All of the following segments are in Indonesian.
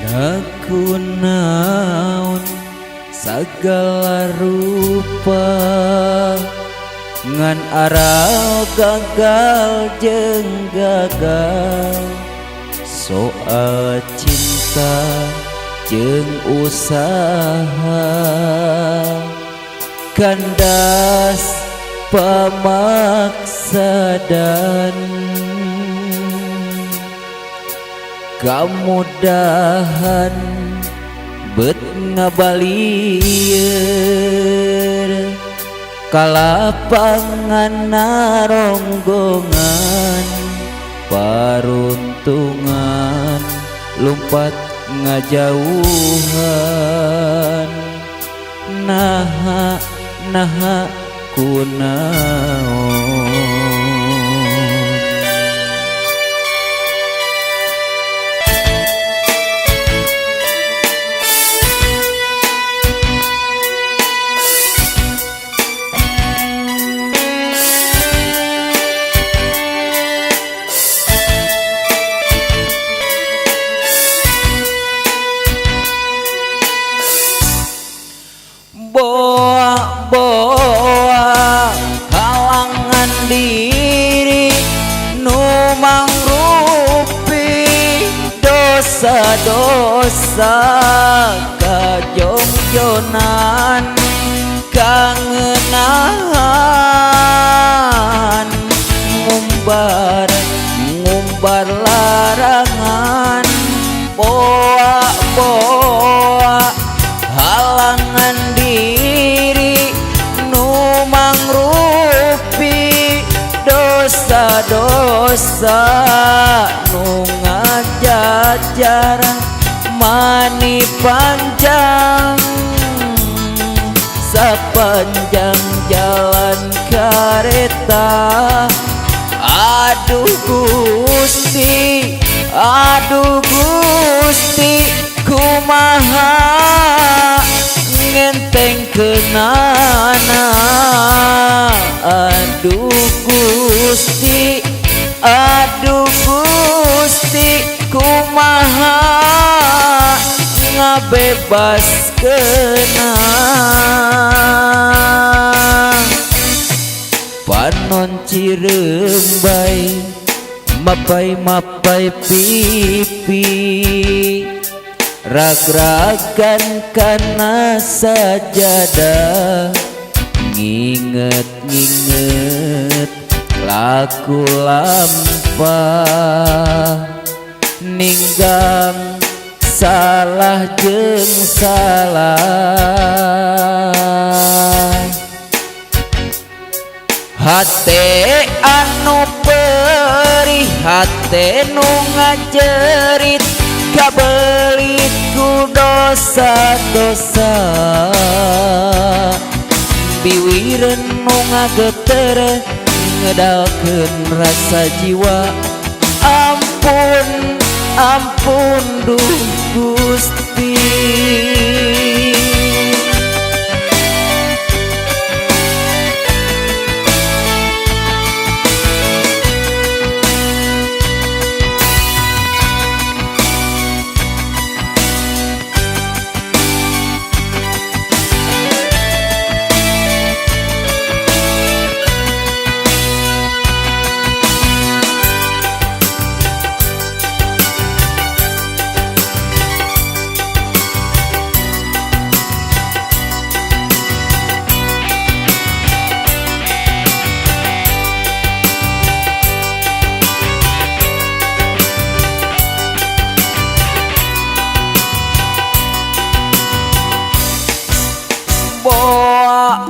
Aku naon segala rupa ngan aral gagal jeung gagal soal cinta jeung usaha kandas pamaksa dan kamudahan bet ngabalieur kalapangan naronggongan paruntungan lumpat ngajauhan naha kunaon boa halangan diri nu mangrupi dosa-dosa kajongjonan kangenahan ngumbar larangan boa halangan diri nu mangrupi dosa-dosa nu ngajajar mani panjang sapanjang jalan kareta aduh Gusti kumaha ngenteng kenana aduh Gusti kumaha ngabebas kena panon cirembai mapai pipi rag-ragan kana sajadah nginget laku lampah ninggang salah jeung salah hate anu perih hate nu ngajerit kabelit ku dosa-dosa biwireun nu ngageter ngedalkeun rasa jiwa ampun duh Gusti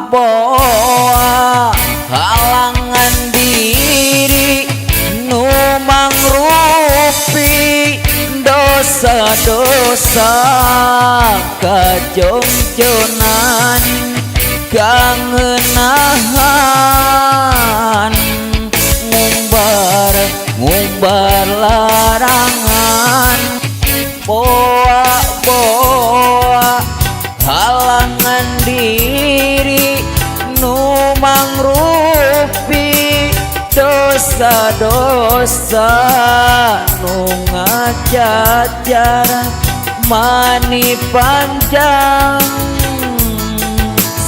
boa halangan diri nu mangrupi dosa-dosa kajongjonan kangenahan ngumbar larangan boa halangan diri nu mangrupi dosa-dosa nu ngajajar mani panjang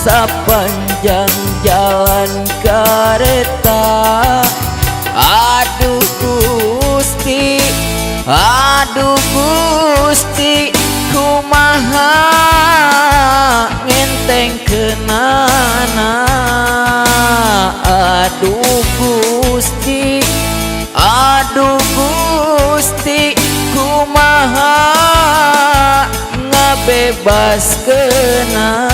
sepanjang jalan kereta. Aduh Gusti, aduh Gusti, kumaha ngenteng kenana. Aduh Gusti, aduh Gusti, kumaha ngabebas kena.